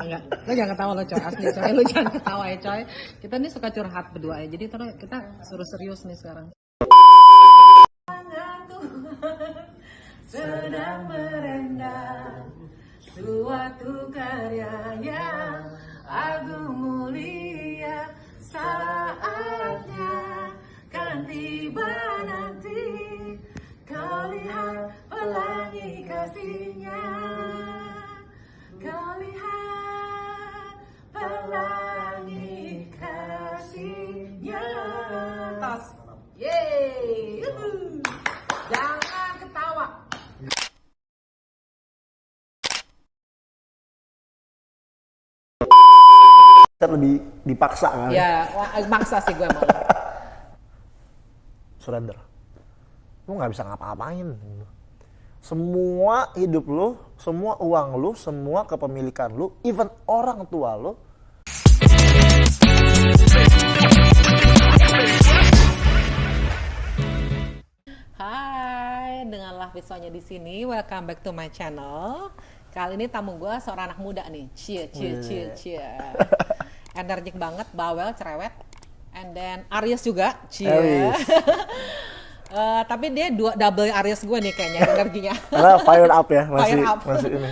enggak. Lo jangan ketawa lo coy, asli coy. Lo jangan ketawa ya coy. Kita nih suka curhat berdua ya. Jadi terus kita suruh serius nih sekarang. Sedang merendam suatu karya yang agung mulia, saatnya kan tiba nanti kau lihat pelangi kasihnya, kau lihat pelangi kasihnya. Tas, yeay, jangan ketawa. Lebih dipaksa kan? Ya, maksa sih gue malu. Surrender. Lu nggak bisa ngapa-ngapain. Semua hidup lu, semua uang lu, semua kepemilikan lu, even orang tua lu. Hai, dengan Lahviswanya di sini. Welcome back to my channel. Kali ini tamu gue seorang anak muda nih. Cie. Energik banget, bawel, cerewet. And then Aries juga. Cie. Tapi dia double Aries gue nih kayaknya energinya. Karena fire up ya, masih ini.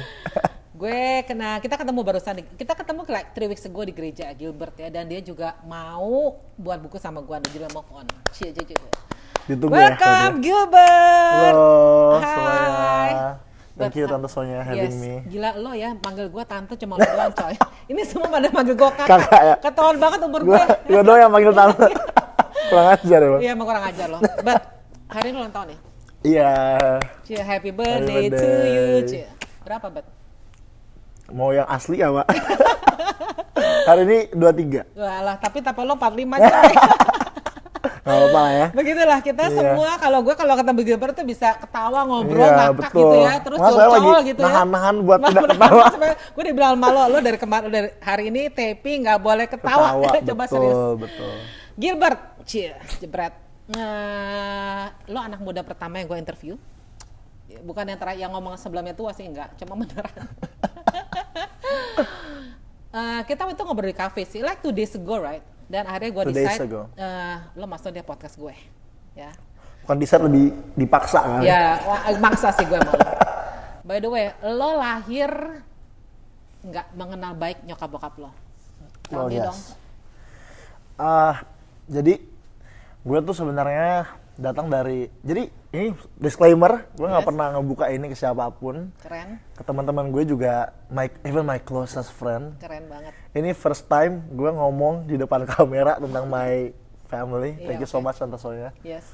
Kita ketemu barusan nih. Kita ketemu like 3 weeks ago di gereja Gilbert ya, dan dia juga mau buat buku sama gue judulnya Move On. Cie. Ditunggu Welcome ya, Gilbert. Halo Hai. semuanya. Thank you Tante Sonya having me. Gila lo ya, manggil gue tante cuma lo doang coy. Ini semua pada manggil gue Kakak ya? Ketahuan banget umur gue. Gue doang yang panggil tante. Kurang ajar ya, Bang? Iya, emang kurang ajar lo. But hari ini ulang tahun ya? Iya. Cie, happy birthday to you, Cie. Berapa, Bet? Mau yang asli ya, Pak? Hari ini 23. Walah, tapi lo 45 coy. Gak apa-apa lah ya. Begitulah kita semua, kalau ketemu Gilbert tuh bisa ketawa, ngobrol, Iya, ngakak betul. gitu ya, terus Mas, saya lagi curcol gitu ya. nahan-nahan buat tidak ketawa. Gue dibilang malu, lo dari kemarin, dari hari ini taping nggak boleh ketawa. Coba betul, serius. Betul. Gilbert, cie, jebret. Nah, lo anak muda pertama yang gue interview. Bukan yang terakhir yang ngomong sebelumnya tua sih, enggak, cuma beneran. Kita itu ngobrol di cafe sih, like 2 days ago, right? Dan akhirnya gue decide, lo masuk di podcast gue, ya. Bukan decide, lebih dipaksa kan? Ya, maksa sih gue malu. By the way, lo lahir nggak mengenal baik nyokap bokap lo. Tell me dong. Jadi gue tuh sebenarnya datang dari, jadi ini disclaimer, gue nggak pernah ngebuka ini ke siapapun. Keren. Ke teman-teman gue juga, even my closest friend. Keren banget. Ini first time gue ngomong di depan kamera tentang my family. Thank you so much Tante Sonya. Yes.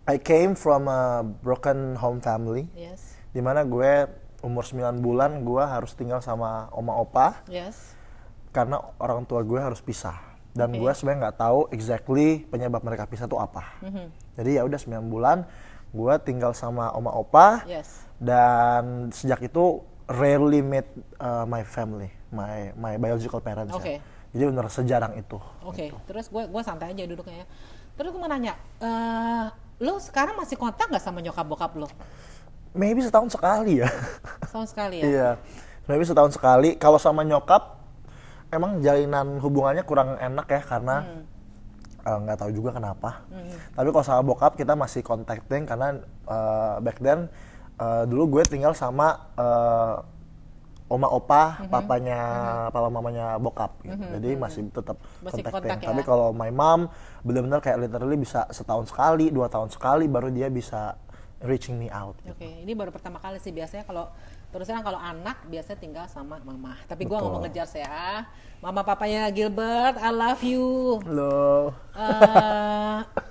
I came from a broken home family. Yes. Dimana gue umur 9 bulan gue harus tinggal sama oma opa. Yes. Karena orang tua gue harus pisah. Dan gue sebenarnya nggak tahu exactly penyebab mereka pisah itu apa. Jadi ya udah 9 bulan gue tinggal sama oma opa. Yes. Dan sejak itu rarely meet my family, my biological parents. Ya. Jadi benar sejarang itu. Gitu. Terus gue santai aja duduknya ya. Terus gue mau nanya, lo sekarang masih kontak nggak sama nyokap bokap lo? Maybe setahun sekali ya. Setahun sekali ya? Iya, maybe setahun sekali. Kalau sama nyokap, emang jalinan hubungannya kurang enak ya, karena nggak tahu juga kenapa. Tapi kalau sama bokap kita masih contacting, karena back then dulu gue tinggal sama oma opa, papanya, papa mamanya bokap gitu. Jadi masih tetap contacting. Ya? Tapi kalau my mom benar-benar kayak literally bisa setahun sekali, 2 tahun sekali baru dia bisa reaching me out. Oke, ini baru pertama kali sih. Biasanya kalau anak biasanya tinggal sama mama. Tapi gue nggak mau ngejar ya. Mama papanya Gilbert, I love you. Halo.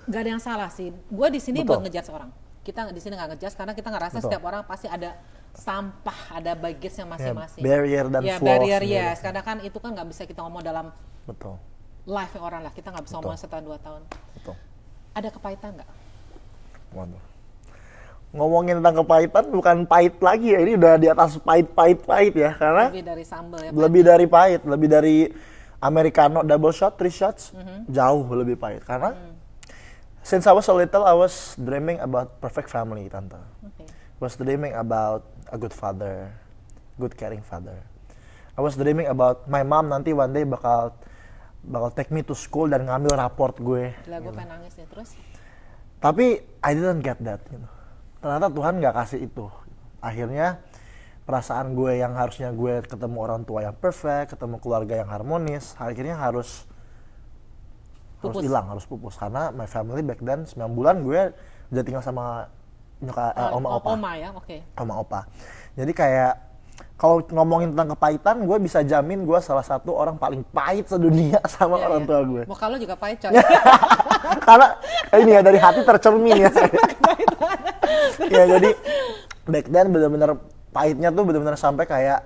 Gak ada yang salah sih. Gue di sini buat ngejar seorang. Kita di sini nggak ngejar karena kita ngerasa setiap orang pasti ada sampah, ada bagusnya masing-masing. Barrier dan flaws. Barrier ya. Karena kan itu kan nggak bisa kita ngomong dalam life orang lah. Kita nggak bisa ngomong setahun 2 tahun. Betul. Ada kepahitan nggak? Waduh. Ngomongin tentang kepahitan bukan pahit lagi ya, ini udah di atas pahit ya, karena lebih dari sambal ya. Lebih dari pahit, lebih dari americano double shot, 3 shots, jauh lebih pahit. Karena since I was so little, I was dreaming about perfect family, Tante. Was dreaming about a good father, good caring father. I was dreaming about my mom nanti one day bakal take me to school dan ngambil raport gue. Gila, gue pengen nangis nih terus. Tapi I didn't get that. Gitu. Ternyata Tuhan nggak kasih itu. Akhirnya perasaan gue yang harusnya gue ketemu orang tua yang perfect, ketemu keluarga yang harmonis, akhirnya harus hilang, harus pupus. Karena my family back then 9 bulan gue udah tinggal sama oma opa. Oma ya, oke. Oma opa. Jadi kayak kalau ngomongin tentang kepahitan, gue bisa jamin gue salah satu orang paling pahit sedunia sama orang tua gue. Muka lo juga pahit, coy. Karena ini ya dari hati tercermin ya. Ya jadi back then bener-bener pahitnya tuh bener-bener sampai kayak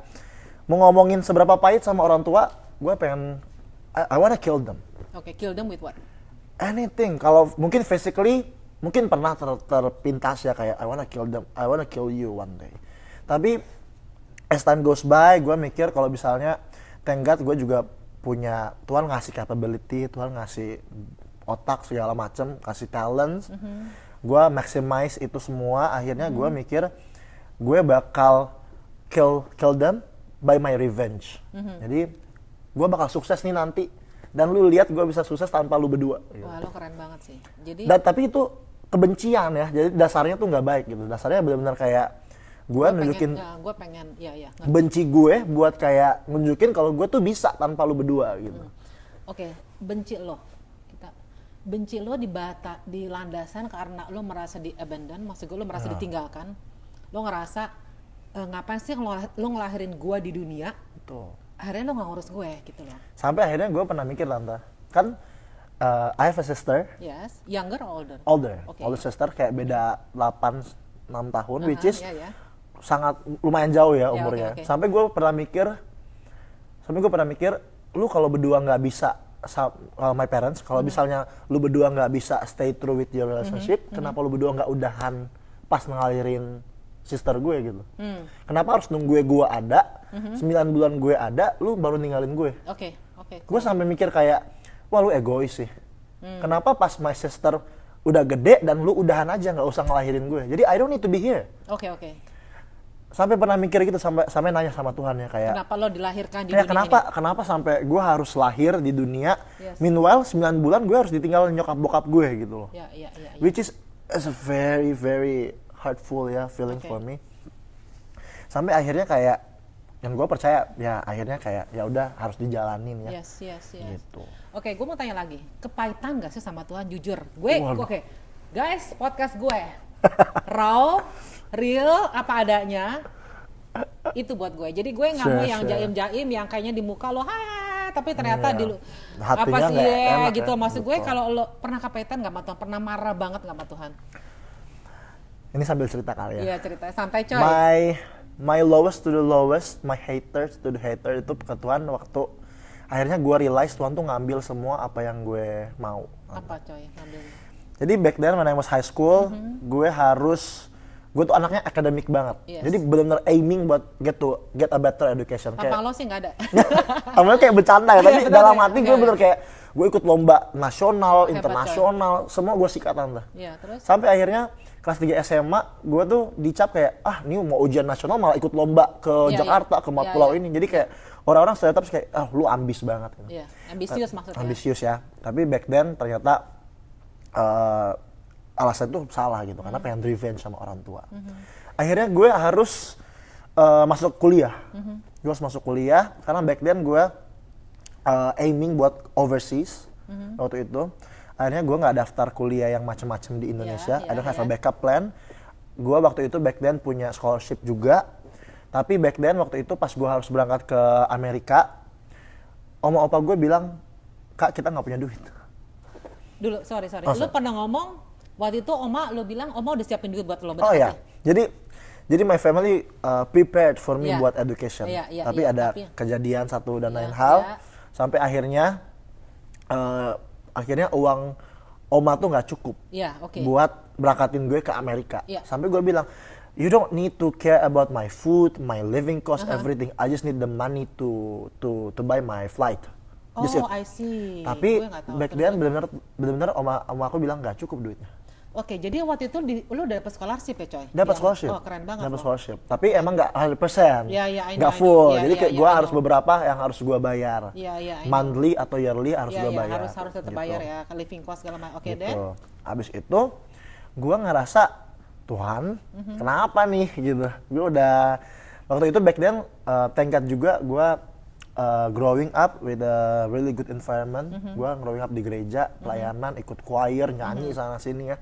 mau ngomongin seberapa pahit sama orang tua, gue pengen I wanna kill them. Oke, kill them with what? Anything. Kalau mungkin physically mungkin pernah terpintas ya kayak I wanna kill them, I wanna kill you one day. Tapi as time goes by, gue mikir kalau misalnya thank God gue juga punya, Tuhan ngasih capability, Tuhan ngasih otak segala macem, kasih talents. Gue maximize itu semua. Akhirnya gue mikir gue bakal kill them by my revenge. Jadi gue bakal sukses nih nanti. Dan lu lihat gue bisa sukses tanpa lu berdua. Wah, lo keren banget sih. Jadi tapi itu kebencian ya. Jadi dasarnya tuh nggak baik gitu. Dasarnya benar-benar kayak gue nunjukin benci gue buat kayak nunjukin kalau gue tuh bisa tanpa lu berdua gitu. Oke, benci lo di landasan karena lo merasa di abandon, maksud gue lo merasa ditinggalkan. Lo ngerasa ngapain sih lo ngelahirin gue di dunia? Betul. Akhirnya lo nggak ngurus gue gitu loh. Sampai akhirnya gue pernah mikir Tante, kan I have a sister. Yes, younger or older? Older. Okay. Older sister kayak beda 6 tahun, which is sangat lumayan jauh ya umurnya. Okay. Sampai gue pernah mikir, lu kalau berdua nggak bisa, my parents, kalau misalnya lu berdua nggak bisa stay true with your relationship, kenapa lu berdua nggak udahan pas ngalirin sister gue gitu? Kenapa harus nunggu gue ada, 9 bulan gue ada, lu baru ninggalin gue? Oke. Gue sampai mikir kayak, wah lu egois sih. Kenapa pas my sister udah gede dan lu udahan aja nggak usah ngelahirin gue? Jadi I don't need to be here. Oke. Sampai pernah mikir gitu, sampai nanya sama Tuhan ya kayak kenapa lo dilahirkan di dunia kenapa sampai gue harus lahir di dunia, meanwhile 9 bulan gue harus ditinggal nyokap bokap gue gitu loh. Which is a very very hurtful ya feeling for me. Sampai akhirnya kayak yang gue percaya ya akhirnya kayak ya udah harus dijalanin ya. Yes. Gitu. Oke, gue mau tanya lagi, kepahitan gak sih sama Tuhan, jujur? Gue guys, podcast gue raw, real, apa adanya. Itu buat gue. Jadi gue nggak mau yang jaim-jaim yang kayaknya di muka lo, tapi ternyata di apa sih ya gitu. Maksud gue kalau lo pernah kepahitan nggak sama Tuhan, pernah marah banget nggak sama Tuhan? Ini sambil cerita kali ya. Iya, cerita santai coy. My lowest to the lowest, my haters to the hater itu ke Tuhan waktu akhirnya gue realize Tuhan tuh ngambil semua apa yang gue mau. Apa coy ngambilnya? Jadi back then when I was high school, gue tuh anaknya akademik banget. Jadi benar-benar aiming buat get a better education. Papa lo sih nggak ada. Awalnya kayak bercanda ya, tapi dalam hati gue bener kayak gue ikut lomba nasional, internasional, semua gue sikat Tante. Iya, terus? Sampai akhirnya kelas 3 SMA, gue tuh dicap kayak, ini mau ujian nasional malah ikut lomba ke Jakarta, ke Pulau ini. Jadi kayak orang-orang stereotip kayak, lu ambis banget. Iya, ambisius maksudnya. Ambisius ya. Tapi back then ternyata alasan itu salah gitu, karena pengen revenge sama orang tua. Akhirnya gue harus masuk kuliah. Gue harus masuk kuliah, karena back then gue aiming buat overseas waktu itu. Akhirnya gue nggak daftar kuliah yang macam-macam di Indonesia. I don't have a backup plan. Gue waktu itu back then punya scholarship juga. Tapi back then waktu itu pas gue harus berangkat ke Amerika, oma opa gue bilang, Kak kita nggak punya duit. Dulu, sorry. Lu pernah ngomong, waktu itu lo bilang, oma udah siapin duit buat lo, benar iya. Jadi my family prepared for me buat education. Tapi ada kejadian satu dan lain hal. Sampai akhirnya uang oma tuh nggak cukup buat berangkatin gue ke Amerika. Sampai gue bilang, you don't need to care about my food, my living cost, everything. I just need the money to buy my flight. I see. Tapi back then benar-benar oma aku bilang nggak cukup duitnya. Oke, jadi waktu itu lu dapet scholarship ya coy? Dapat scholarship. Oh keren banget. Dapat loh. scholarship. Tapi emang nggak 100%. Iya, I know, Nggak I know. full. Iya, Jadi iya, kayak iya, gue I harus know. beberapa yang harus gue bayar. Iya, I know. Monthly atau yearly harus gue bayar. Harus tetap gitu. bayar ya, living cost segala macam. Oke Gitu. deh. Abis itu gue ngerasa Tuhan kenapa nih gitu. Gue udah waktu itu back then thank God juga gue growing up with a really good environment. Gue growing up di gereja, pelayanan, ikut choir, nyanyi sana sini ya.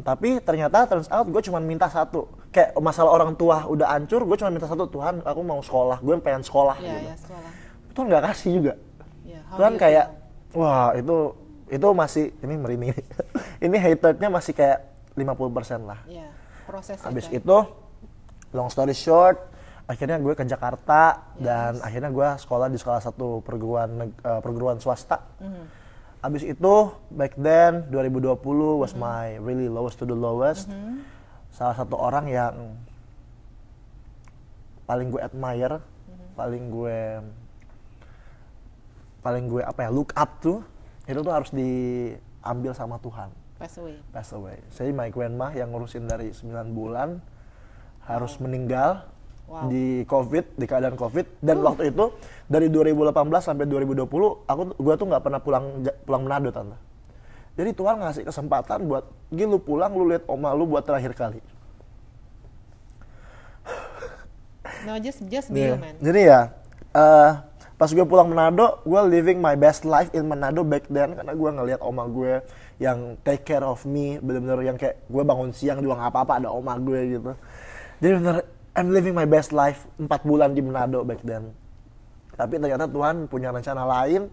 Tapi ternyata turns out gue cuma minta satu. Kayak masalah orang tua udah hancur, gue cuma minta satu, Tuhan aku mau sekolah, gue pengen sekolah Iya, gitu. ya, sekolah. Tuhan nggak kasih juga. Yeah, how Tuhan do you kayak, feel? wah itu masih, ini merinding. Ini haternya masih kayak 50% lah. Iya, prosesnya. Habis coy. itu, long story short, akhirnya gue ke Jakarta dan akhirnya gue sekolah di salah satu perguruan swasta. Abis itu back then 2020 was my really lowest to the lowest. Salah satu orang yang paling gue admire, paling gue apa ya, look up tuh, itu tuh harus diambil sama Tuhan. Pass away. Saya my grandma yang ngurusin dari 9 bulan harus meninggal. Wow. Di di keadaan COVID, dan waktu itu dari 2018 sampai 2020 gue tuh nggak pernah pulang Manado, tante. Jadi Tuhan ngasih kesempatan buat lu pulang, lu lihat oma lu buat terakhir kali. No, just be you, man. Jadi ya pas gue pulang Manado, gue living my best life in Manado back then karena gue ngelihat oma gue yang take care of me, bener-bener yang kayak gue bangun siang juga nggak apa-apa ada oma gue gitu. Jadi bener I'm living my best life 4 bulan di Manado back then. Tapi ternyata Tuhan punya rencana lain.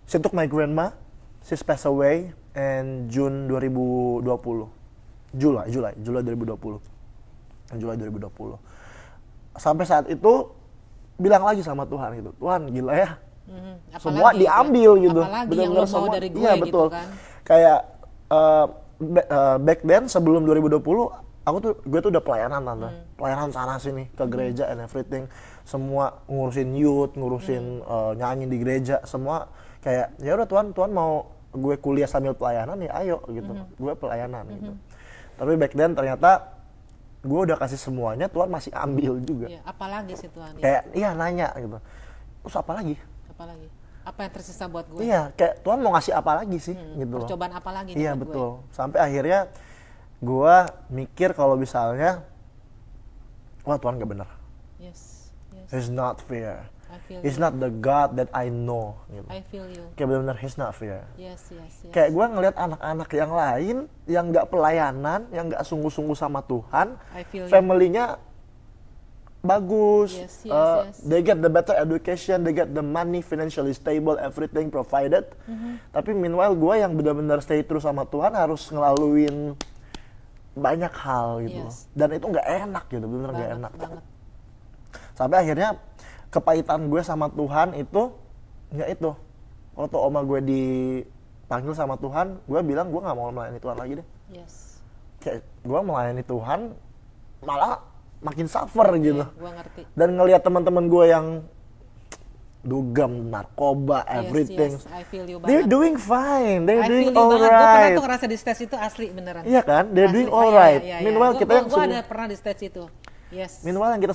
She took my grandma. She passed away in June 2020. July 2020. July 2020. Sampai saat itu bilang lagi sama Tuhan gitu. Tuhan gila ya. Semua diambil gitu. Apalagi Bener-bener yang lo mau semua, dari gue iya, gitu betul. kan. Kayak back then sebelum 2020 gue tuh udah pelayanan, tante. Pelayanan sana sini ke gereja and everything. Semua ngurusin youth, ngurusin nyanyi di gereja, semua kayak ya udah Tuhan mau gue kuliah sambil pelayanan ya ayo gitu. Gue pelayanan gitu. Tapi back then ternyata gue udah kasih semuanya, Tuhan masih ambil juga. Iya, apalagi sih Tuhan. Kayak iya nanya gitu. Terus apa lagi? Apalagi? Apa yang tersisa buat gue? Iya, kayak Tuhan mau ngasih apa lagi sih gitu loh. Percobaan apa lagi Iya, buat betul. Sampai akhirnya gue mikir kalau misalnya wah Tuhan gak benar. Yes. He's not fair. I feel He's you. not the God that I know gitu. I feel you. Kayak benar-benar he's not fair. Yes. Kayak gue ngeliat anak-anak yang lain yang gak pelayanan, yang gak sungguh-sungguh sama Tuhan, I feel you. family-nya bagus, Yes. they get the better education, they get the money, financially stable, everything provided. Tapi meanwhile gue yang benar-benar stay true sama Tuhan harus ngelaluin banyak hal gitu. Yes. Dan itu nggak enak gitu, bener nggak enak. Banget. Sampai akhirnya kepahitan gue sama Tuhan itu nggak itu. Waktu oma gue dipanggil sama Tuhan, gue bilang gue nggak mau melayani Tuhan lagi deh. Yes. Kayak gue melayani Tuhan malah makin suffer gitu. Gue ngerti. Dan ngelihat teman-teman gue yang dugem, narkoba, everything. Yes. I feel you They're banget. doing fine, they're I doing feel you banget. Gue pernah alright. tuh ngerasa di stage itu asli beneran. Iya kan? They're doing Asli. alright. Iya. Meanwhile kita yang Gue ada pernah di stage itu. Yes. Meanwhile yang kita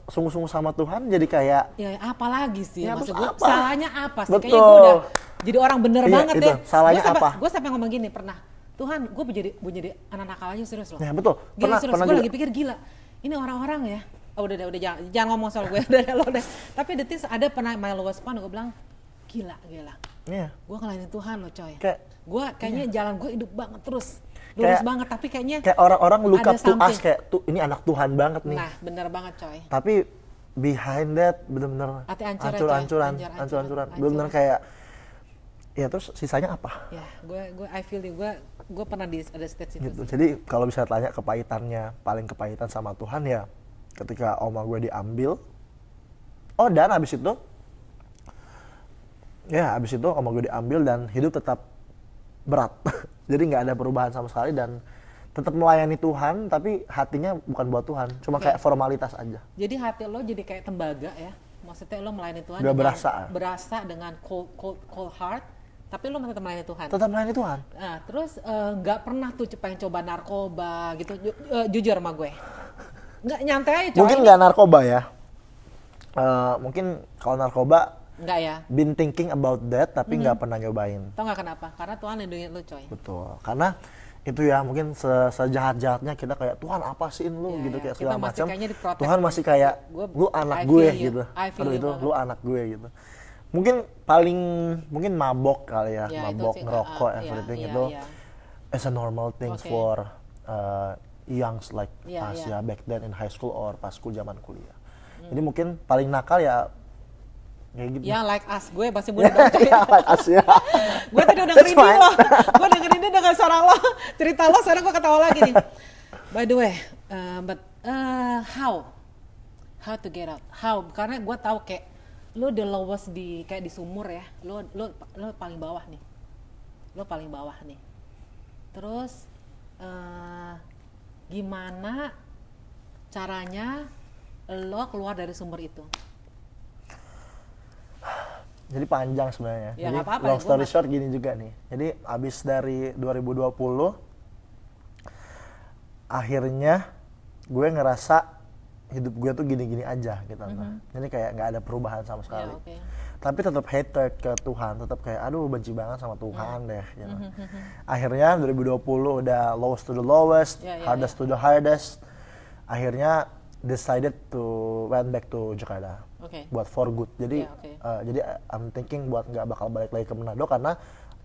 sungguh-sungguh sama Tuhan jadi kayak Ya apa lagi sih? Ya, Maksud terus gue apa? salahnya apa sih? Betul. Kayaknya gue udah jadi orang bener Iya, banget itu. deh. Salahnya apa? Gue sampai ngomong gini pernah. Tuhan, gue jadi anak nakal aja serius loh. ya betul. Gila, Pernah gue juga. lagi pikir gila. Ini orang-orang ya. Oh, udah jangan ngomong soal gue udah. Tapi the things ada pernah my lowest point gue bilang gila. Iya. Gue ngelainin Tuhan loh coy. Gue Kayaknya jalan gue hidup banget terus. Lurus banget tapi kayaknya kayak orang-orang look ada up to us something. kayak tuh ini anak Tuhan banget nih. Nah, bener banget coy. Tapi behind that bener-bener Hati hancur aja. hancur-hancuran. Hancur. Bener-bener kayak ya terus sisanya apa? Ya, gue I feel you. Gue pernah ada stage itu. Gitu. Jadi kalau bisa tanya kepahitannya, paling kepahitan sama Tuhan ya ketika oma gue diambil. Oh dan abis itu oma gue diambil dan hidup tetap berat. Jadi nggak ada perubahan sama sekali dan tetap melayani Tuhan tapi hatinya bukan buat Tuhan, cuma kayak formalitas aja. Jadi hati lo jadi kayak tembaga ya. Maksudnya lo melayani Tuhan Gak dengan, berasa. berasa dengan cold heart, Tapi lu masih tetap melayani Tuhan. Tetap melayani Tuhan. Nah, terus nggak pernah tuh pengen coba narkoba gitu, jujur sama gue. Nggak, nyantai aja coy. Mungkin nggak narkoba ya. Mungkin kalau narkoba nggak ya. Been thinking about that tapi nggak pernah nyobain. Tau nggak kenapa? Karena Tuhan lindungin lu coy. Betul. Karena itu ya mungkin sejahat-jahatnya kita kayak Tuhan apa sih lu gitu kayak segala macam. Tuhan masih kayak lu anak gue gitu. Aduh itu lu anak gue gitu. Mungkin mabok kali ya, mabok, ngerokok, everything itu as a normal thing for youngs like us ya back then in high school or pas zaman kuliah. Jadi mungkin paling nakal ya kayak gitu. Ya like us, gue masih muda banget. Ya like us ya. Gue tadi udah dengerin lo, gue dengerin dia dengan suara lo, cerita lo, sekarang gue ketawa lagi nih. By the way, how to get out? How? Karena gue tahu kayak lo the lowest kayak di sumur ya, lo paling bawah nih, Terus gimana caranya lo keluar dari sumur itu? Jadi panjang sebenarnya. Ya, jadi apa-apa, long story short gini juga nih. Jadi abis dari 2020 akhirnya gue ngerasa hidup gue tuh gini-gini aja gitu. Jadi kayak nggak ada perubahan sama sekali. Tapi tetap hatred ke Tuhan, tetap kayak aduh benci banget sama Tuhan deh gitu. Akhirnya 2020 udah lowest to the lowest, hardest to the hardest. Akhirnya decided to went back to Jakarta. Buat for good. Jadi I'm thinking buat nggak bakal balik lagi ke Manado karena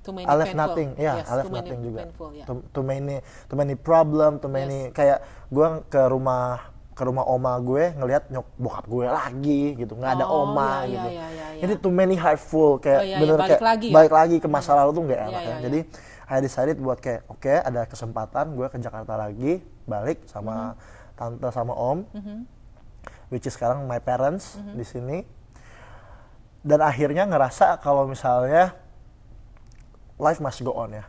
I left nothing. I left nothing juga. Too many problem, too many kayak gue ke rumah oma gue ngelihat bokap gue lagi gitu, nggak ada oma gitu. Jadi too many hurtful kayak bener kayak balik lagi ke masa lalu tuh nggak enak ya. Jadi I decided buat kayak oke, ada kesempatan gue ke Jakarta lagi, balik sama tante sama om. Which is sekarang my parents di sini, dan akhirnya ngerasa kalau misalnya life must go on ya,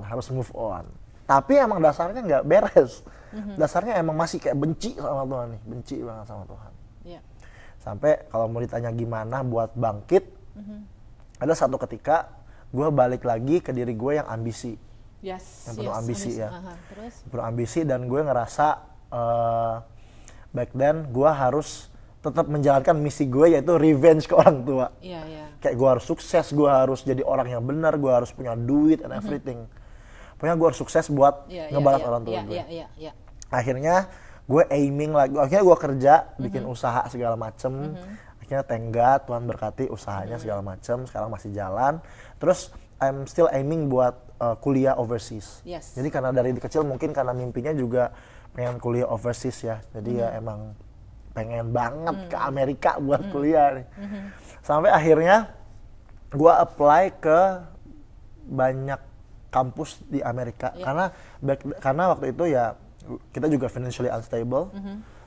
harus move on. Tapi emang dasarnya nggak beres, dasarnya emang masih kayak benci sama Tuhan nih, benci banget sama Tuhan. Sampai kalau mau ditanya gimana buat bangkit, ada satu ketika gue balik lagi ke diri gue yang ambisi, yang penuh ambisi ya, penuh ambisi, dan gue ngerasa back then gue harus tetap menjalankan misi gue yaitu revenge ke orang tua. Kayak gue harus sukses, gue harus jadi orang yang benar, gue harus punya duit and everything. Pokoknya gue harus sukses buat ngebalas orang tua gue. Akhirnya gue aiming lagi, akhirnya gue kerja, bikin usaha segala macem. Akhirnya thank God Tuhan berkati usahanya segala macem, sekarang masih jalan. Terus I'm still aiming buat kuliah overseas. Jadi karena dari kecil mungkin karena mimpinya juga pengen kuliah overseas ya, jadi ya emang pengen banget ke Amerika buat kuliah nih. Sampai akhirnya gue apply ke banyak kampus di Amerika, karena waktu itu ya kita juga financially unstable,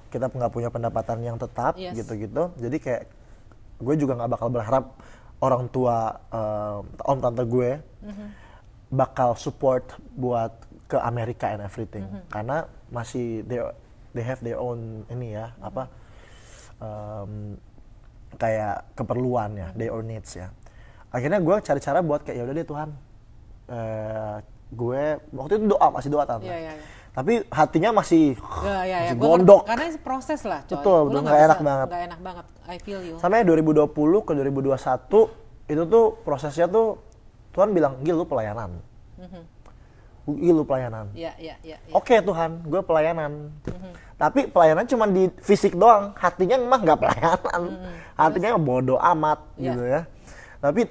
kita nggak punya pendapatan yang tetap gitu-gitu, jadi kayak gue juga nggak bakal berharap orang tua om tante gue bakal support buat ke Amerika and everything, karena masih they have their own ini ya kayak keperluan ya, their own needs ya. Akhirnya gue cari cara buat kayak yaudah deh Tuhan, gue waktu itu masih doa tante, tapi hatinya masih gondok. Karena proses lah coy. Betul, nggak enak banget. I feel you. Sampai 2020 ke 2021 itu tuh prosesnya tuh Tuhan bilang, Gil lu pelayanan. Lu pelayanan. Oke Tuhan, gue pelayanan. Tapi pelayanan cuma di fisik doang, hatinya emang nggak pelayanan. Hatinya bodoh amat gitu ya. Tapi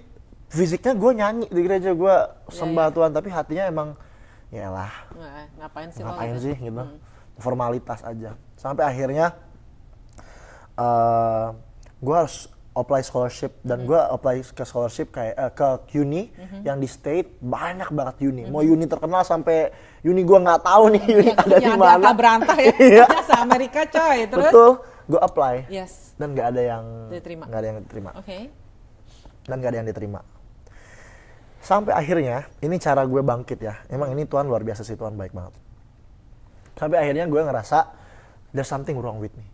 fisiknya gue nyanyi di gereja, gue sembah Tuhan, tapi hatinya emang yaelah. Ngapain sih gitu. Formalitas aja. Sampai akhirnya gue harus apply scholarship, dan gue apply ke scholarship kayak ke uni yang di state banyak banget uni. Mau uni terkenal sampai uni gue nggak tahu nih uni ada di mana. Yang berantah ya. Se Amerika coy. Terus betul, gue apply. Dan nggak ada yang diterima. Dan nggak ada yang diterima. Sampai akhirnya ini cara gue bangkit ya. Emang ini Tuhan luar biasa sih, Tuhan baik banget. Sampai akhirnya gue ngerasa there's something wrong with me.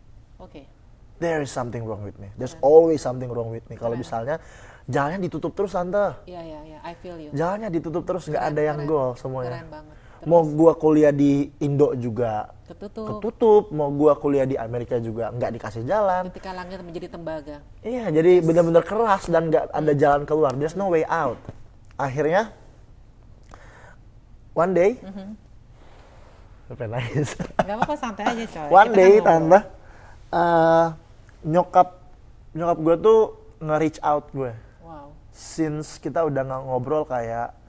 There is something wrong with me. There's always something wrong with me. Kalau misalnya jalannya ditutup terus tante. Iya, I feel you. Jalannya ditutup terus, nggak ada yang goal semuanya. Keren banget. Mau gua kuliah di Indo juga Ketutup. mau gua kuliah di Amerika juga nggak dikasih jalan. Ketika langit menjadi tembaga. Iya, jadi benar-benar keras dan nggak ada jalan keluar. There's no way out. Akhirnya one day, sampai nangis. Gak apa-apa, santai aja coy. One Kita day kan tante, nyokap gue tuh nge-reach out gue. Wow. Since kita udah nggak ngobrol kayak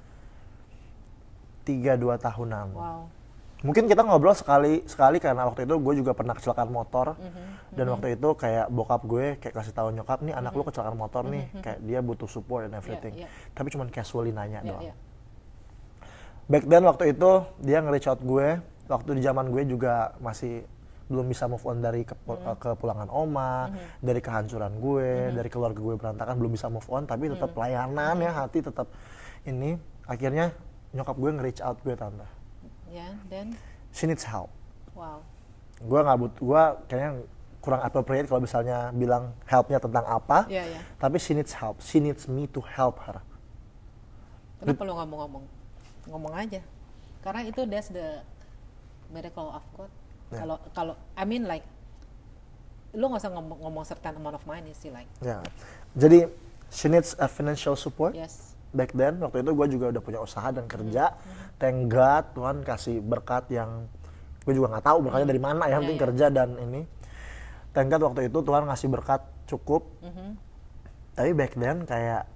3-2 tahunan. Wow. Mungkin kita ngobrol sekali karena waktu itu gue juga pernah kecelakaan motor. Dan waktu itu kayak bokap gue kayak kasih tahu nyokap, nih anak lu kecelakaan motor nih, kayak dia butuh support and everything. Tapi cuman casually nanya doang. Back then waktu itu dia nge-reach out gue, waktu di zaman gue juga masih belum bisa move on dari kepulangan oma, dari kehancuran gue, dari keluarga gue berantakan, belum bisa move on, tapi tetap pelayanan ya, hati tetap ini. Akhirnya nyokap gue nge-reach out gue tante. Dan She needs help. wow. Gue kayaknya kurang appropriate kalau misalnya bilang helpnya tentang apa. Tapi she needs help. She needs me to help her. Kenapa lu ngomong aja? Karena itu that's the miracle of God. Kalau I mean like lu nggak usah ngomong certain amount of money sih like. Jadi she needs a financial support. Yes. Back then waktu itu gue juga udah punya usaha dan kerja. Thank God Tuhan kasih berkat yang gue juga nggak tahu berkatnya dari mana ya, penting kerja dan ini. Thank God waktu itu Tuhan ngasih berkat cukup. Tapi back then kayak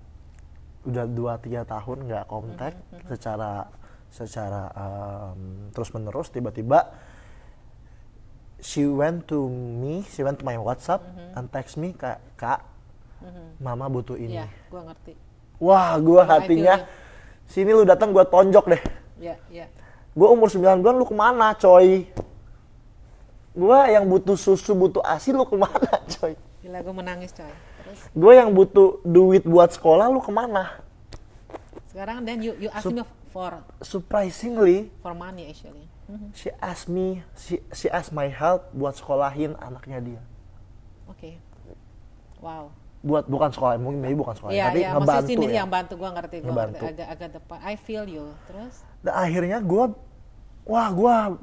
udah 2-3 tahun nggak kontak secara terus menerus. Tiba-tiba she went to my WhatsApp and text me, kak, mama butuh ini. Iya, gue ngerti. Wah, gue hatinya sini lu datang gue tonjok deh. Iya. Gue umur 9 bulan, lu kemana coy? Gue yang butuh susu, butuh ASI, lu kemana coy? Gila, gue menangis coy. Terus? Gue yang butuh duit buat sekolah, lu kemana? Sekarang then you ask me for surprisingly for money actually. She asked my help buat sekolahin anaknya dia. Oke. Wow. Bukan sekolah, mungkin bukan sekolah, tapi ngebantu sini ya. yang bantu, gue ngerti, agak depan. I feel you. Terus? Dan akhirnya gue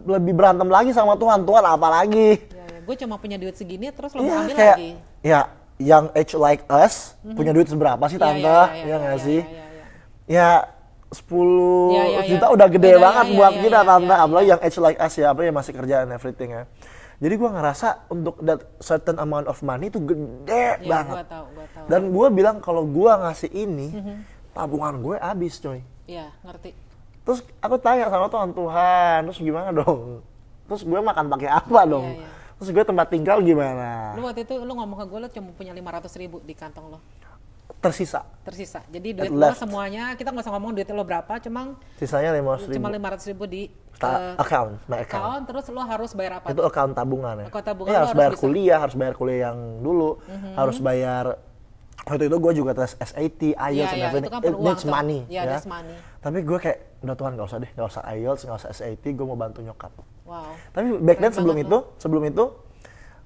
lebih berantem lagi sama Tuhan apa lagi? Gue cuma punya duit segini, terus lo mau ambil kayak, lagi? Ya, yang age like us punya duit seberapa sih tante? Ya nggak sih? Ya 10 juta udah gede banget buat kita tante, apalagi yang age like us ya, apa ya masih kerja and everything ya. Jadi gue ngerasa untuk that certain amount of money itu gede banget. Gua tahu. Dan gue bilang kalau gue ngasih ini, tabungan gue habis coy. Iya, ngerti. Terus aku tanya sama Tuhan, terus gimana dong? Terus gue makan pakai apa dong? Terus gue tempat tinggal gimana? Lu waktu itu lu ngomong ke gue lu cuma punya 500.000 di kantong lo. Tersisa. Jadi duit lo semuanya, kita nggak usah ngomong duit lo berapa, sisanya 500.000. Cuma 500.000 di my account. Terus lo harus bayar apa? Itu account tabungan ya. Account tabungan harus bayar kuliah, harus bayar kuliah yang dulu, harus bayar. Waktu itu gue juga tes SAT, IELTS, and everything. Itu kan It needs money. That's money. Tapi gue kayak, udah Tuhan nggak usah IELTS, nggak usah SAT, gue mau bantu nyokap. Wow. Tapi back then sebelum itu,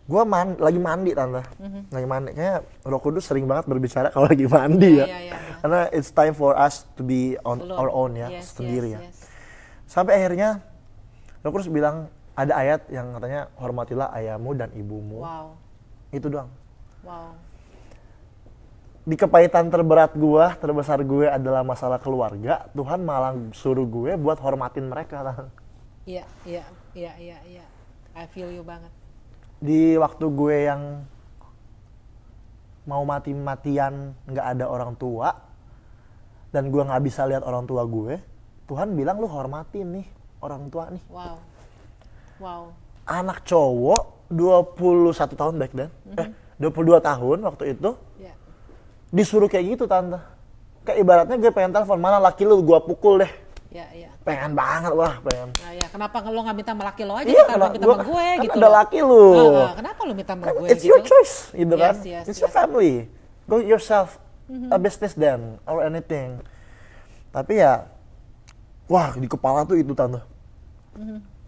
gue lagi mandi tante, lagi mandi. Kayaknya Roh Kudus sering banget berbicara kalau lagi mandi ya. Karena it's time for us to be on our own ya, sendiri ya. Sampai akhirnya Roh Kudus bilang ada ayat yang katanya hormatilah ayahmu dan ibumu. Wow. Itu doang. Wow. Di kepahitan terbesar gue adalah masalah keluarga. Tuhan malah suruh gue buat hormatin mereka. Iya. I feel you banget. Di waktu gue yang mau mati-matian nggak ada orang tua dan gue nggak bisa lihat orang tua gue, Tuhan bilang lu hormatin nih orang tua nih. Wow. Anak cowok 21 tahun back then, 22 tahun waktu itu, disuruh kayak gitu tante. Kayak ibaratnya gue pengen telepon, mana laki lu, gue pukul deh. Iya. Pengen banget, pengen. Nah, kenapa lo nggak minta sama laki lo aja, minta sama gue kan gitu. Ada laki lu. Kenapa lo minta sama gue It's gitu? your choice, gitu kan. Yes. It's your family. Go yourself, a business then, or anything. Tapi ya, di kepala tuh itu tante.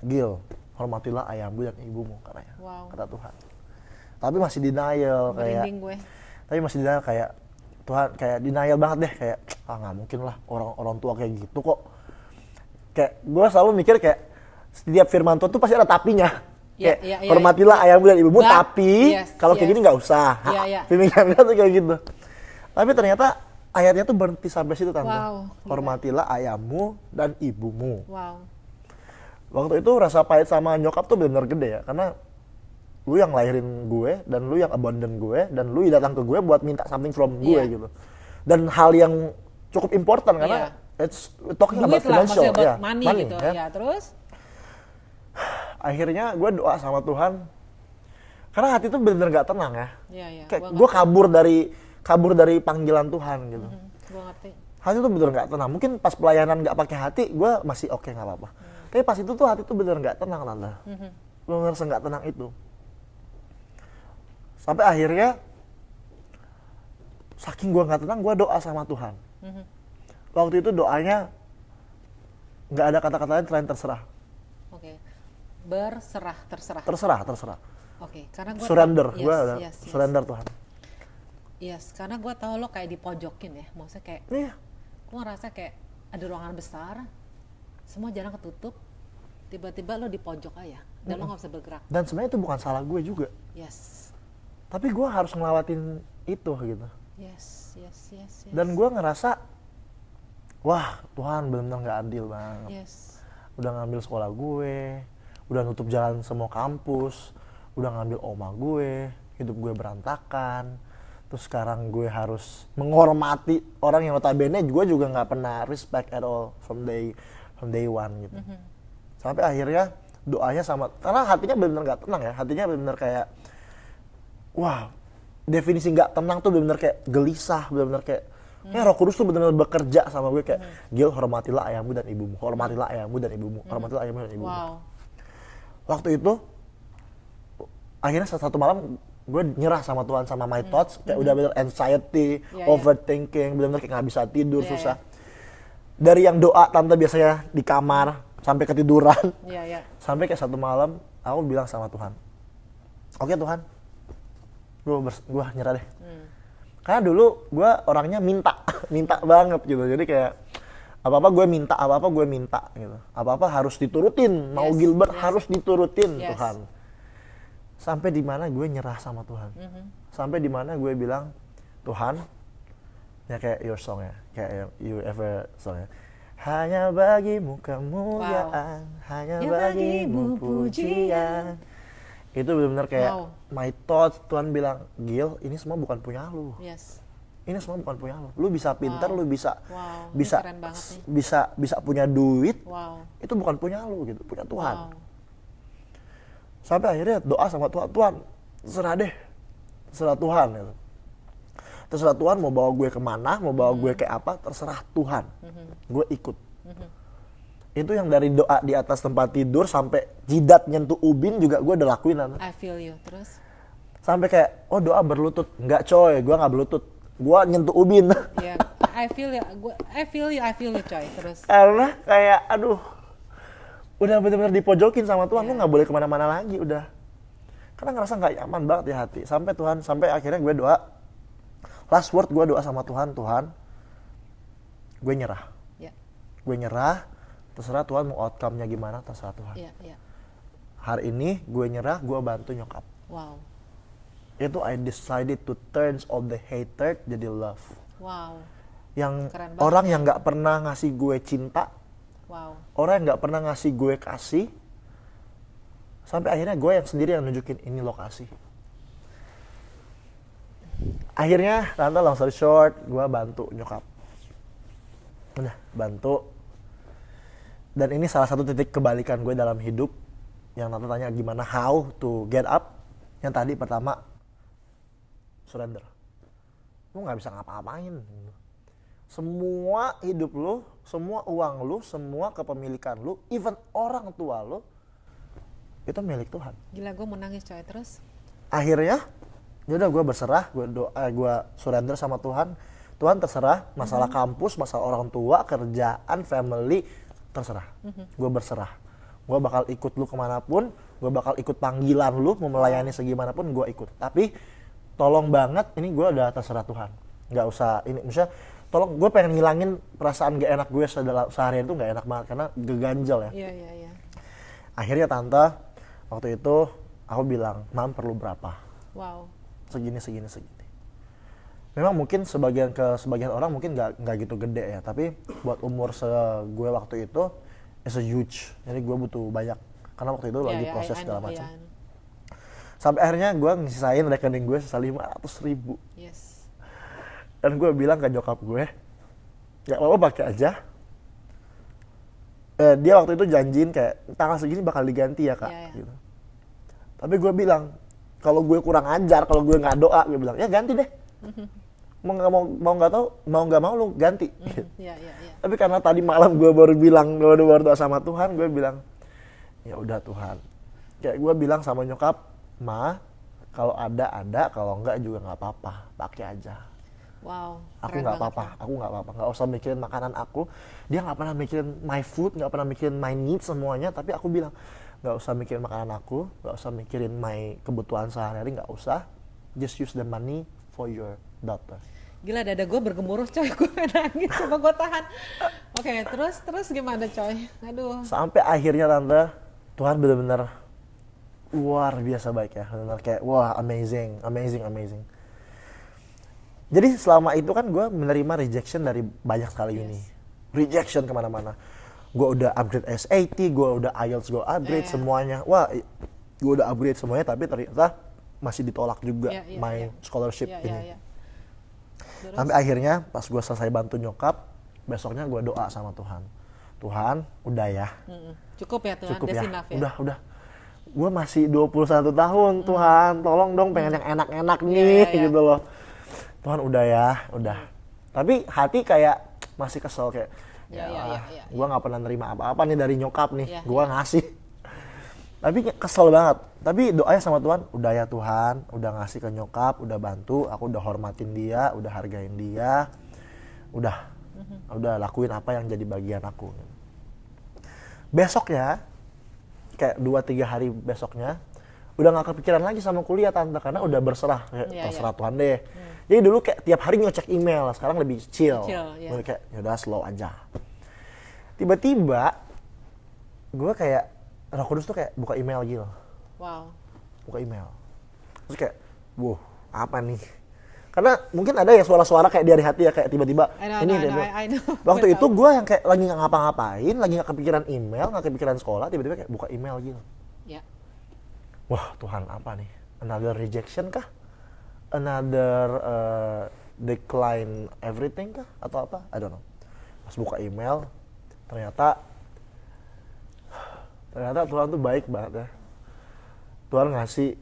Gil, hormatilah ayahmu dan ibumu, katanya. Kata Tuhan. Tapi masih denial kayak. Gue. Tapi masih denial kayak, Tuhan kayak denial banget deh, kayak nggak mungkin lah orang tua kayak gitu kok. Kayak gue selalu mikir kayak setiap firman Tuhan tuh pasti ada tapinya. Kayak hormatilah ayahmu dan ibumu, tapi kalau kayak gini nggak usah. Pemikirannya tuh kayak gitu. Tapi ternyata ayatnya tuh berhenti sampai situ, Tante. Hormatilah ayahmu dan ibumu. Waktu itu rasa pahit sama nyokap tuh benar gede ya, karena lu yang lahirin gue dan lu yang abandon gue dan lu datang ke gue buat minta something from gue gitu. Dan hal yang cukup important karena it's talking about financial, money gitu. Ya, terus akhirnya gue doa sama Tuhan karena hati tuh bener gak tenang ya. Kayak gue kabur dari panggilan Tuhan gitu. Gue ngerti. Hati tuh bener gak tenang. Mungkin pas pelayanan gak pakai hati gue masih oke, gak apa-apa. Tapi pas itu tuh hati tuh bener gak tenang, Tante. Gue ngerasa gak tenang itu. Sampai akhirnya saking gue gak tenang, gue doa sama Tuhan. Waktu itu doanya gak ada kata-kata lain selain terserah. Terserah. Karena gue surrender, surrender Tuhan. Karena gue tahu lo kayak dipojokin ya, maksudnya kayak, gue ngerasa kayak ada ruangan besar, semua jalan ketutup, tiba-tiba lo di pojok aja, dan lo nggak bisa bergerak. Dan sebenarnya itu bukan salah gue juga. Tapi gue harus ngelewatin itu gitu. Dan gue ngerasa, wah Tuhan benar-benar nggak adil banget. Udah ngambil sekolah gue, udah nutup jalan semua kampus, udah ngambil oma gue, hidup gue berantakan. Terus sekarang gue harus menghormati orang yang notabene gue juga nggak pernah respect at all from day one gitu. Sampai akhirnya doanya sama, karena hatinya benar-benar nggak tenang ya, hatinya benar-benar kayak, wah definisi nggak tenang tuh benar-benar kayak gelisah, benar-benar kayak Roh Kudus tuh benar-benar bekerja sama gue kayak, Gil, hormatilah ayahmu dan ibumu, hormatilah ayahmu dan ibumu, hormatilah ayahmu dan ibumu. Waktu itu akhirnya satu malam gue nyerah sama Tuhan, sama my thoughts, kayak udah bener anxiety, overthinking, bener-bener kayak gak bisa tidur, susah. Dari yang doa Tante biasanya di kamar sampai ketiduran, sampai kayak satu malam aku bilang sama Tuhan, oke Tuhan, gue nyerah deh. Karena dulu gue orangnya minta banget gitu, jadi kayak apa-apa gue minta gitu, apa-apa harus diturutin, mau Gilbert harus diturutin Tuhan. Sampai di mana gue nyerah sama Tuhan. Sampai di mana gue bilang, Tuhan, ya kayak your song ya, kayak you ever song ya. Hanya bagimu kemuliaan, hanya bagimu pujian. Itu benar-benar kayak my thoughts. Tuhan bilang, Gil, ini semua bukan punya lu. Ini semua bukan punya lu. Lu bisa pintar, lu bisa punya duit. Itu bukan punya lu gitu, punya Tuhan. Sampai akhirnya doa sama Tuhan, Tuhan terserah deh, terserah Tuhan gitu. Terserah Tuhan mau bawa gue kemana, mau bawa gue kayak apa, terserah Tuhan. Gue ikut. Itu yang dari doa di atas tempat tidur sampai jidat nyentuh ubin juga gue udah lakuin. I feel you, terus? Sampai kayak, oh doa berlutut. Enggak coy, gue gak berlutut. Gue nyentuh ubin. I feel you coy, terus? Karena kayak, aduh, udah benar-benar dipojokin sama Tuhan, lu nggak boleh kemana-mana lagi udah. Karena ngerasa nggak nyaman banget di hati. Sampai akhirnya gue doa, last word gue doa sama Tuhan, gue nyerah. Gue nyerah, terserah Tuhan mau outcome-nya gimana, terserah Tuhan. Hari ini gue nyerah, gue bantu nyokap. Itu I decided to turn all the hater jadi love. Yang orang yang nggak pernah ngasih gue cinta, orang yang nggak pernah ngasih gue kasih, sampai akhirnya gue yang sendiri yang nunjukin ini lokasi. Akhirnya, Tante, long story short, gue bantu nyokap. Udah, bantu. Dan ini salah satu titik kebalikan gue dalam hidup. Yang Tante tanya gimana how to get up. Yang tadi pertama, surrender. Lu gak bisa ngapa-ngapain. Semua hidup lu, semua uang lu, semua kepemilikan lu, even orang tua lu, itu milik Tuhan. Gila, gue mau nangis coy, terus? Akhirnya, yaudah gue berserah, gue surrender sama Tuhan. Tuhan terserah, masalah kampus, masalah orang tua, kerjaan, family, terserah. Gue berserah. Gue bakal ikut lu kemanapun, gue bakal ikut panggilan lu, mau melayani segimanapun gue ikut. Tapi, tolong banget, ini gue udah terserah Tuhan. nggak usah ini, misalnya tolong gue pengen ngilangin perasaan gak enak gue seharian itu nggak enak banget karena geganjal ya. Iya. Akhirnya tante waktu itu aku bilang, mam perlu berapa? Wow. Segini. Memang mungkin sebagian orang mungkin nggak gitu gede ya, tapi buat umur gue waktu itu it's a huge. Jadi gue butuh banyak karena waktu itu lagi proses segala macam. Sampai akhirnya gue ngisisain rekening gue sisa 500.000. Yes. Dan gue bilang ke nyokap gue, nggak apa-apa pakai aja. Dia waktu itu janjiin kayak tanggal segini bakal diganti ya kak. Gitu. Tapi gue bilang kalau gue kurang ajar, kalau gue nggak doa, gue bilang ya ganti deh. Mau nggak mau lu ganti. Tapi karena tadi malam gue baru doa sama Tuhan, gue bilang ya udah Tuhan. Kayak gue bilang sama nyokap, ma kalau ada, kalau enggak juga nggak apa-apa, pakai aja. Wow. Aku nggak apa-apa, nggak usah mikirin makanan aku. Dia nggak pernah mikirin my food, nggak pernah mikirin my needs semuanya. Tapi aku bilang nggak usah mikirin makanan aku, nggak usah mikirin my kebutuhan sehari-hari, nggak usah. Just use the money for your daughter. Gila, dada gue bergemuruh coy, gue nangis, coba gue tahan. Oke, terus gimana coy? Aduh. Sampai akhirnya tante, Tuhan benar-benar luar biasa baik ya, benar kayak wah amazing. Jadi selama itu kan gue menerima rejection dari banyak sekali uni. Rejection kemana-mana. Gue udah upgrade SAT, gue udah IELTS, gue upgrade semuanya. Wah, gue udah upgrade semuanya tapi ternyata masih ditolak juga my scholarship ini. Sampai akhirnya pas gue selesai bantu nyokap, besoknya gue doa sama Tuhan. Tuhan, udah ya. Cukup ya Tuhan, cukup ya. Udah. Gue masih 21 tahun, Tuhan. Tolong dong pengen yang enak-enak nih gitu loh. Tuhan udah ya, udah. Tapi hati kayak masih kesel kayak gue nggak pernah nerima apa-apa nih dari nyokap nih, gue ngasih. Tapi kesel banget. Tapi doanya sama Tuhan, udah ya Tuhan, udah ngasih ke nyokap, udah bantu, aku udah hormatin dia, udah hargain dia, udah lakuin apa yang jadi bagian aku. Besoknya, kayak 2-3 hari besoknya, udah nggak kepikiran lagi sama kuliah tante karena udah berserah, terserah Tuhan deh. Jadi dulu kayak tiap hari ngecek email, sekarang lebih chill. Kayak yaudah slow aja. Tiba-tiba gue kayak Roh Kudus tuh kayak buka email gitu. Wow. Buka email. Terus kayak, wow apa nih? Karena mungkin ada ya suara-suara kayak dari hati ya kayak tiba-tiba I know. Waktu itu gue yang kayak lagi nggak ngapa-ngapain, lagi nggak kepikiran email, nggak kepikiran sekolah, tiba-tiba kayak buka email gitu. Wah Tuhan apa nih? Another rejection kah? Another decline everything kah? Atau apa? I don't know. Pas buka email, ternyata Tuhan tuh baik banget ya. Tuhan ngasih,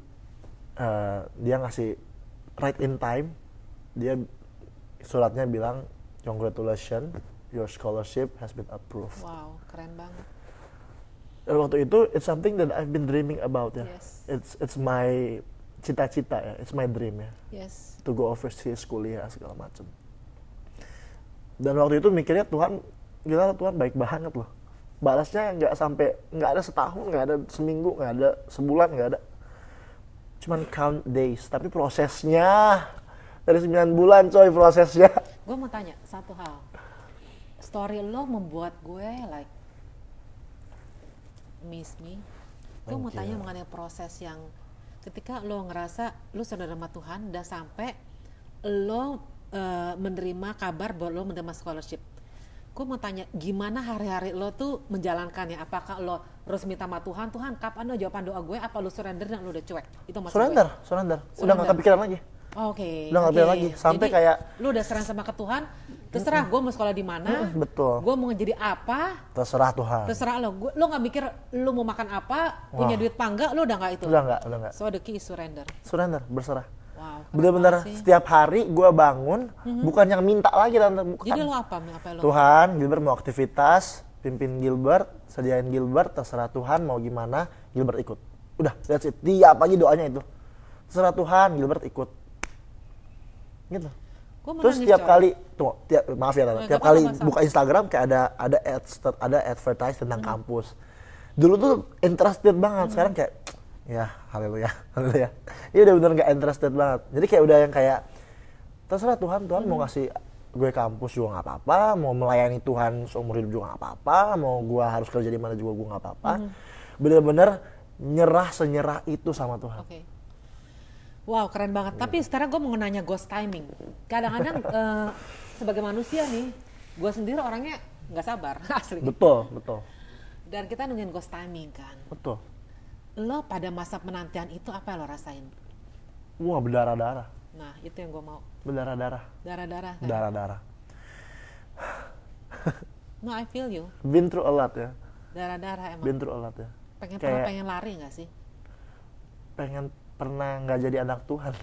dia ngasih right in time. Dia suratnya bilang, congratulations, your scholarship has been approved. Wow, keren banget. Dan waktu itu it's something that I've been dreaming about ya. Yes. It's my cita-cita ya, it's my dream ya. Yes. To go overseas kuliah segala macam. Dan waktu itu mikirnya Tuhan, gila Tuhan baik banget loh. Balasnya nggak ada setahun, nggak ada seminggu, nggak ada sebulan, nggak ada. Cuman count days, tapi prosesnya dari 9 bulan coy prosesnya. Gue mau tanya satu hal. Story lo membuat gue like miss me. Gue mau tanya mengenai proses yang ketika lo ngerasa lo sudah sama Tuhan dan sampai lo menerima kabar bahwa lo menerima scholarship. Gue mau tanya gimana hari-hari lo tuh menjalankannya? Apakah lo harus minta sama Tuhan, kapan lo jawaban doa gue? Apa lo surrender dan lo udah cuek? Itu maksud surrender. Udah nggak kepikiran lagi. Oke. Udah nggak kepikiran lagi. Sampai jadi, kayak lo udah serang sama ke Tuhan. Terserah gue mau sekolah di mana. Betul. Gue mau jadi apa? Terserah Tuhan. Terserah lo. Lo nggak mikir lo mau makan apa, punya duit apa enggak? Lo udah nggak itu? Udah nggak. So the key is surrender. Surrender, berserah. Wow, bener-bener setiap hari gue bangun, bukan yang minta lagi tante. Jadi lo apa lo? Tuhan, Gilbert mau aktivitas, pimpin Gilbert, sediain Gilbert, terserah Tuhan mau gimana, Gilbert ikut. Udah, that's it. Tiap pagi doanya itu. Terserah Tuhan, Gilbert ikut. Gitu. Terus tiap kali, maaf ya tante, tiap kali buka Instagram kayak ada advertise tentang kampus. Dulu tuh interested banget, sekarang kayak ya haleluya. Ini udah bener gak interested banget. Jadi kayak udah yang kayak terserah Tuhan mau ngasih gue kampus juga nggak apa-apa, mau melayani Tuhan seumur hidup juga nggak apa-apa, mau gue harus kerja di mana juga gue nggak apa-apa. Bener-bener nyerah senyerah itu sama Tuhan. Oke. Wow, keren banget. Tapi sekarang gue mau nanya ghost timing. Kadang-kadang sebagai manusia nih, gue sendiri orangnya nggak sabar, asli. Betul. Dan kita nungguin ghost timing kan. Betul. Lo pada masa penantian itu apa yang lo rasain? Wah, berdarah-darah. Nah, itu yang gue mau. Berdarah-darah. Darah-darah kan? Darah-darah. No, I feel you. Been through a lot ya. Darah-darah emang. Been through a lot ya. Pengen lari gak sih? Pengen pernah nggak jadi anak Tuhan.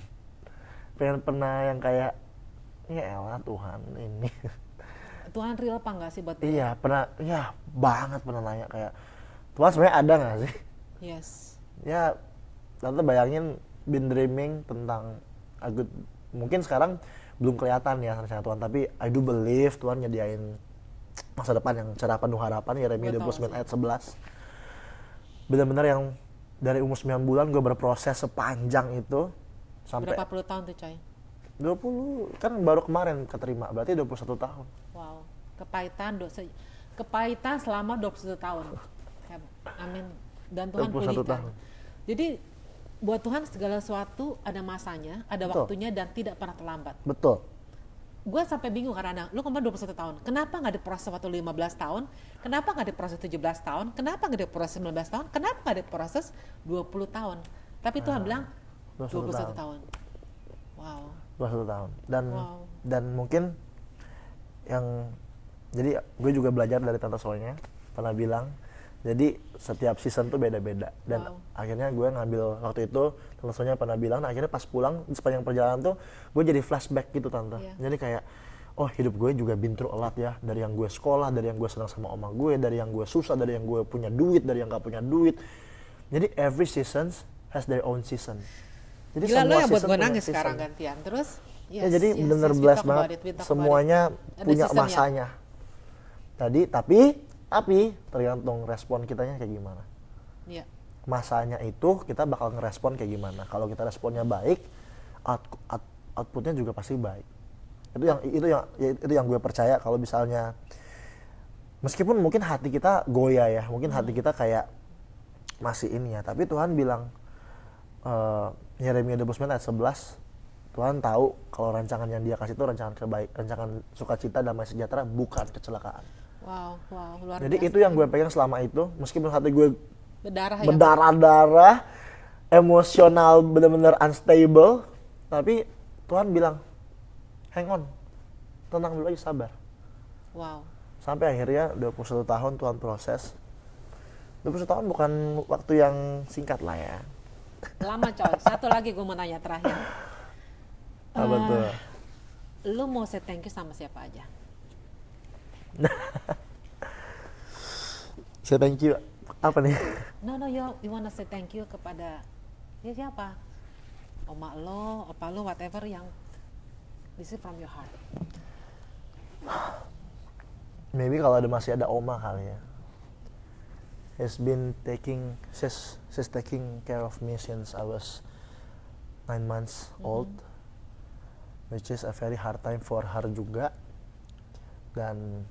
Pengen pernah yang kayak, ya elah Tuhan ini. Tuhan real apa nggak sih buat gue? Iya, banget pernah nanya kayak, Tuhan sebenarnya ada nggak sih? Yes. Ya, tante bayangin been dreaming tentang mungkin sekarang belum kelihatan ya rencana Tuhan, tapi I do believe Tuhan nyediain masa depan yang cerah penuh harapan. Yeremia 29 ayat 11. Benar-benar yang dari umur 9 bulan gue berproses sepanjang itu sampai berapa puluh tahun tuh coy? 20, kan baru kemarin keterima, berarti 21 tahun. Wow, kepahitan selama 21 tahun. Amin. Dan Tuhan pulihkan. Tahun. Jadi buat Tuhan segala sesuatu ada masanya, ada waktunya dan tidak pernah terlambat. Betul. Gue sampai bingung karena lu kemarin 21 tahun. Kenapa nggak diproses waktu 15 tahun? Kenapa nggak diproses 17 tahun? Kenapa nggak diproses 19 tahun? Kenapa nggak diproses 20 tahun? Tapi Tuhan bilang 21 tahun. Wow. 21 tahun. Dan mungkin yang jadi gue juga belajar dari Tante Sonya pernah bilang, jadi setiap season tuh beda-beda dan akhirnya gue ngambil waktu itu Tante Sonya pernah bilang, nah akhirnya pas pulang di sepanjang perjalanan tuh gue jadi flashback gitu Tante. Jadi kayak oh hidup gue juga been through a lot ya, dari yang gue sekolah, dari yang gue senang sama oma gue, dari yang gue susah, dari yang gue punya duit, dari yang gak punya duit. Jadi every season has their own season. Jadi gila, lo yang buat gue nangis sekarang gantian terus. Ya jadi bener-bener blessed banget, semuanya punya masanya. Tadi tapi tergantung respon kitanya kayak gimana. Iya. Masanya itu kita bakal ngerespon kayak gimana. Kalau kita responnya baik, outputnya juga pasti baik. Itu yang gue percaya. Kalau misalnya meskipun mungkin hati kita goyah ya, mungkin hati kita kayak masih ini ya, tapi Tuhan bilang Yeremia 29 ayat 11, Tuhan tahu kalau rancangan yang dia kasih itu rancangan rancangan sukacita, damai sejahtera, bukan kecelakaan. Wow, luar biasa. Jadi itu yang gue pegang selama itu, meskipun hati gue berdarah-darah, emosional benar-benar unstable, tapi Tuhan bilang, hang on, tenang dulu aja, sabar. Wow. Sampai akhirnya 21 tahun Tuhan proses. 21 tahun bukan waktu yang singkat lah ya. Lama coy. Satu lagi gue mau tanya terakhir. Apa tuh? Lu mau say thank you sama siapa aja? Say thank you apa nih? No, you wanna say thank you kepada siapa? Oma lo, opa lo, whatever yang this is from your heart. Maybe kalau masih ada oma kali ya. She's taking care of me since I was 9 months old, which is a very hard time for her juga. Dan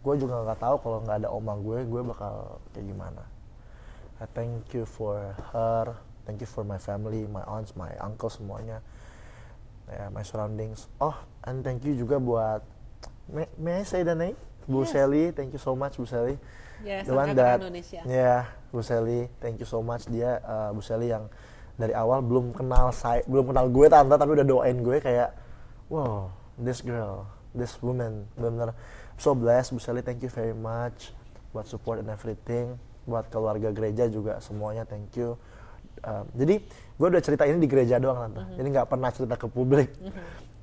gue juga nggak tahu kalau nggak ada oma gue bakal kayak gimana. I thank you for her, thank you for my family, my aunts, my uncle semuanya, my surroundings. Oh, and thank you juga buat may I say the name? Bu Sally, thank you so much Bu Sally. Yes, the one that Bu Sally, thank you so much. Dia Bu Sally yang dari awal belum kenal gue tante, tapi udah doain gue kayak wow, this girl, this woman, benar-benar so blessed. Bu Sally, thank you very much buat support and everything. Buat keluarga gereja juga semuanya thank you. Jadi gue udah cerita ini di gereja doang tante, jadi nggak pernah cerita ke publik.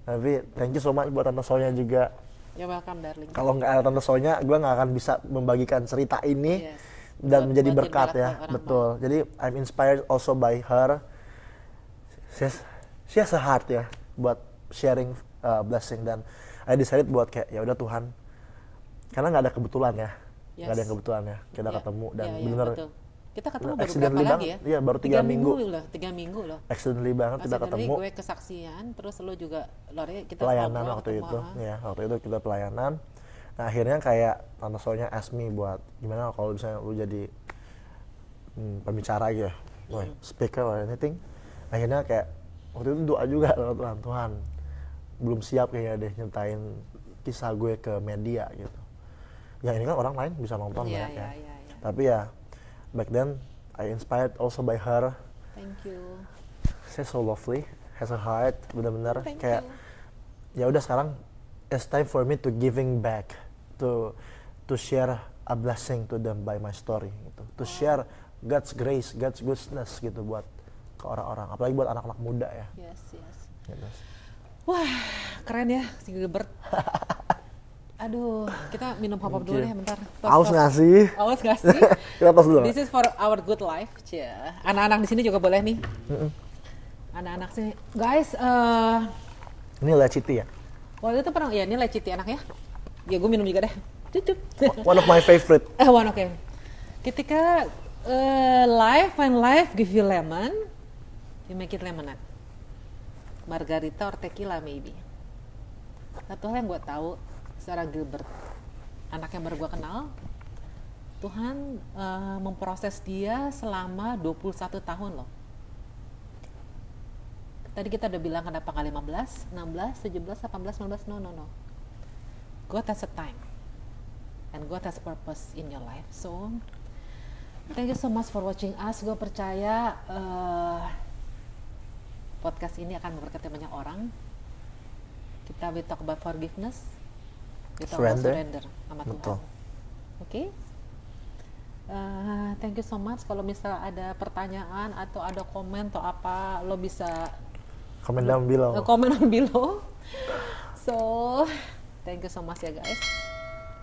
Tapi thank you so much buat Tante Sonya juga. You're welcome darling. Kalau nggak ada Tante Sonya, gue nggak akan bisa membagikan cerita ini dan menjadi berkat ya. Betul. Jadi I'm inspired also by her. She has a heart ya buat sharing blessing, dan I decided buat kayak ya udah Tuhan, karena nggak ada kebetulan ya, nggak ada yang kebetulan ya, kita ketemu dan bener Kita ketemu baru Accidentally berapa banget. lagi ya? Iya, baru 3 minggu. 3 minggu loh. Accidentally banget kita Accidentally ketemu. gue kesaksian, terus lo juga lari kita Pelayanan ngobrol, waktu ketemu, itu. Ya, waktu itu kita pelayanan. Nah, akhirnya kayak Tante Sonya ask me buat gimana kalau misalnya lu jadi pembicara gitu ya. Speaker or anything. Akhirnya kayak waktu itu doa juga lewat Tuhan. Belum siap kayaknya deh nyentain kisah gue ke media gitu. Yang ini kan orang lain bisa nonton banyak ya. Tapi ya back then I inspired also by her. Thank you. She's so lovely, has a heart, benar-benar Thank kayak ya udah sekarang it's time for me to giving back, to share a blessing to them by my story gitu. To share God's grace, God's goodness gitu buat ke orang-orang, apalagi buat anak-anak muda ya. Yes. Gitu. Wah, keren ya si Gilbert. Aduh, kita minum hop-hop dulu deh bentar. Aus nggak sih? Aus nggak sih? Kita tos dulu. This is for our good life, cia. Anak-anak di sini juga boleh nih. Anak-anak sini, guys. Ini leciti ya? Waktu itu pernah, ya ini leciti anak ya. Ya gue minum juga deh. Cucup. One of my favorite. One okay. Ketika when life give you lemon, you make it lemonade. Margarita or tequila maybe. Satu hal yang gue tahu secara Gilbert, anak yang baru gue kenal, Tuhan memproses dia selama 21 tahun loh. Tadi kita udah bilang kenapa nggak 15, 16, 17, 18, 19, no. God has a time. And God has purpose in your life. So, thank you so much for watching us. Gue percaya podcast ini akan memberkati banyak orang. Kita will talk about forgiveness. Kita surrender sama Tuhan. Oke? Thank you so much. Kalau misalnya ada pertanyaan atau ada komen atau apa, lo bisa comment down below. So, thank you so much ya guys.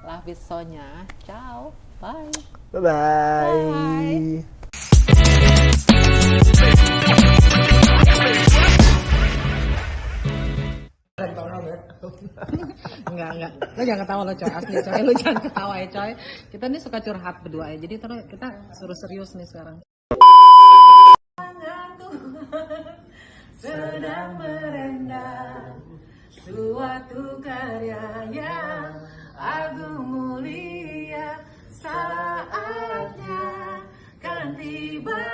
Love with Sonya. Ciao. Bye. Bye. Enggak. Lo jangan ketawa lo coy, asli coy. Lo jangan ketawa ya coy. Kita nih suka curhat berdua ya. Jadi terus kita suruh serius nih sekarang. Sedang merendah suatu karya yang agung mulia, saatnya kan tiba.